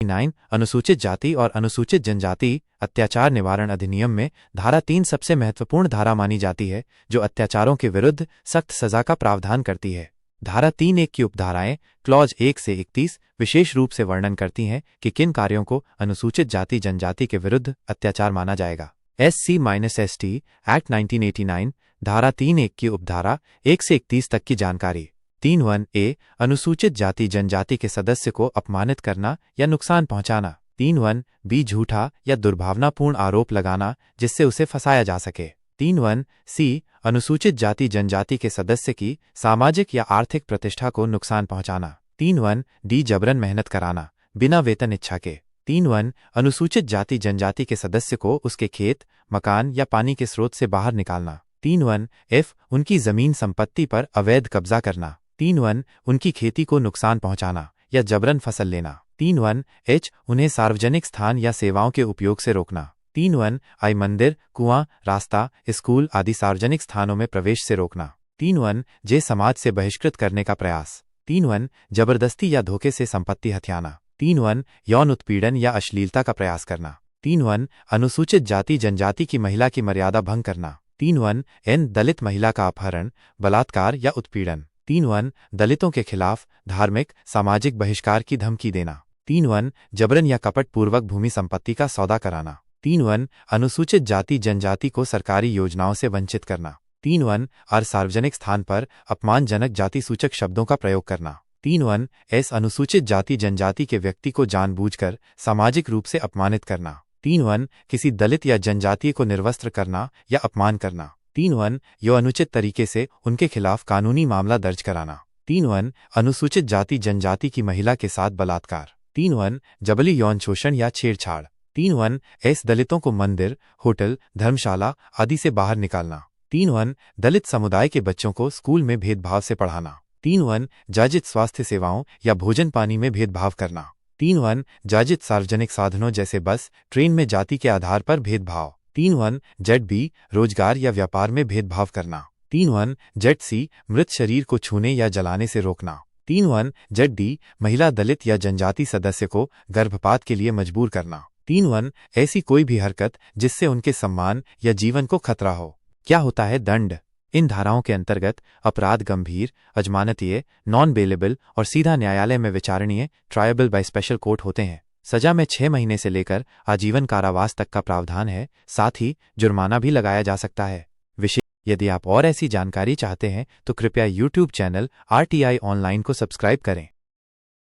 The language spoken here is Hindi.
9 अनुसूचित जाति और अनुसूचित जनजाति अत्याचार निवारण अधिनियम में धारा 3 सबसे महत्वपूर्ण धारा मानी जाती है, जो अत्याचारों के विरुद्ध सख्त सजा का प्रावधान करती है। धारा 3(1) की उपधाराएं क्लॉज 1 से 31 विशेष रूप से वर्णन करती हैं कि किन कार्यों को अनुसूचित जाति जनजाति के विरुद्ध अत्याचार माना जाएगा। SC-ST एक्ट 1989 धारा 3(1) की उपधारा 1 से 31 तक की जानकारी। 3(1)(a) अनुसूचित जाति जनजाति के सदस्य को अपमानित करना या नुकसान पहुंचाना। 3(1)(b) झूठा या दुर्भावनापूर्ण आरोप लगाना जिससे उसे फंसाया जा सके। 3(1)(c) अनुसूचित जाति जनजाति के सदस्य की सामाजिक या आर्थिक प्रतिष्ठा को नुकसान पहुंचाना। 3(1)(d) जबरन मेहनत कराना बिना वेतन इच्छा के। 3(1) अनुसूचित जाति जनजाति के सदस्य को उसके खेत, मकान या पानी के स्रोत से बाहर निकालना। 3(1)(f) उनकी जमीन संपत्ति पर अवैध कब्जा करना। 3(1) उनकी खेती को नुकसान पहुंचाना या जबरन फसल लेना। 3(1)(h) उन्हें सार्वजनिक स्थान या सेवाओं के उपयोग से रोकना। 3(1)(i) मंदिर, कुआं, रास्ता, स्कूल आदि सार्वजनिक स्थानों में प्रवेश से रोकना। 3(1)(j) समाज से बहिष्कृत करने का प्रयास। 3(1) जबरदस्ती या धोखे से संपत्ति हथियाना। 3(1) यौन उत्पीड़न या अश्लीलता का प्रयास करना। 3(1) अनुसूचित जाति जनजाति की महिला की मर्यादा भंग करना। 3(1)(n) दलित महिला का अपहरण, बलात्कार या उत्पीड़न। 3(1) दलितों के खिलाफ धार्मिक, सामाजिक बहिष्कार की धमकी देना। 3(1) जबरन या कपट पूर्वक भूमि संपत्ति का सौदा कराना। 3(1) अनुसूचित जाति जनजाति को सरकारी योजनाओं से वंचित करना। 3(1) सार्वजनिक स्थान पर अपमानजनक जाति सूचक शब्दों का प्रयोग करना। 3(1)(s) अनुसूचित जाति जनजाति के व्यक्ति को जानबूझकर सामाजिक रूप से अपमानित करना। 3(1) किसी दलित या जनजातीय को निर्वस्त्र करना या अपमान करना। 3(1) यो अनुचित तरीके से उनके खिलाफ कानूनी मामला दर्ज कराना। 3(1) अनुसूचित जाति जनजाति की महिला के साथ बलात्कार। 3(1) जबरी यौन शोषण या छेड़छाड़। 3(1)(s) दलितों को मंदिर, होटल, धर्मशाला आदि से बाहर निकालना। 3(1) दलित समुदाय के बच्चों को स्कूल में भेदभाव से पढ़ाना। 3(1) जायज स्वास्थ्य सेवाओं या भोजन पानी में भेदभाव करना। 3(1) जायज सार्वजनिक साधनों जैसे बस, ट्रेन में जाति के आधार पर भेदभाव। 3(1)(b) रोजगार या व्यापार में भेदभाव करना। 3(1)(c) मृत शरीर को छूने या जलाने से रोकना। 3(1)(d) महिला दलित या जनजाति सदस्य को गर्भपात के लिए मजबूर करना। 3(1) ऐसी कोई भी हरकत जिससे उनके सम्मान या जीवन को खतरा हो। क्या होता है दंड? इन धाराओं के अंतर्गत अपराध गंभीर, अजमानतीय, नॉन बेलेबल और सीधा न्यायालय में विचारणीय ट्रायबल बाय स्पेशल कोर्ट होते हैं। सजा में 6 महीने से लेकर आजीवन कारावास तक का प्रावधान है। साथ ही जुर्माना भी लगाया जा सकता है। यदि आप और ऐसी जानकारी चाहते हैं तो कृपया YouTube चैनल RTI ऑनलाइन को सब्सक्राइब करें।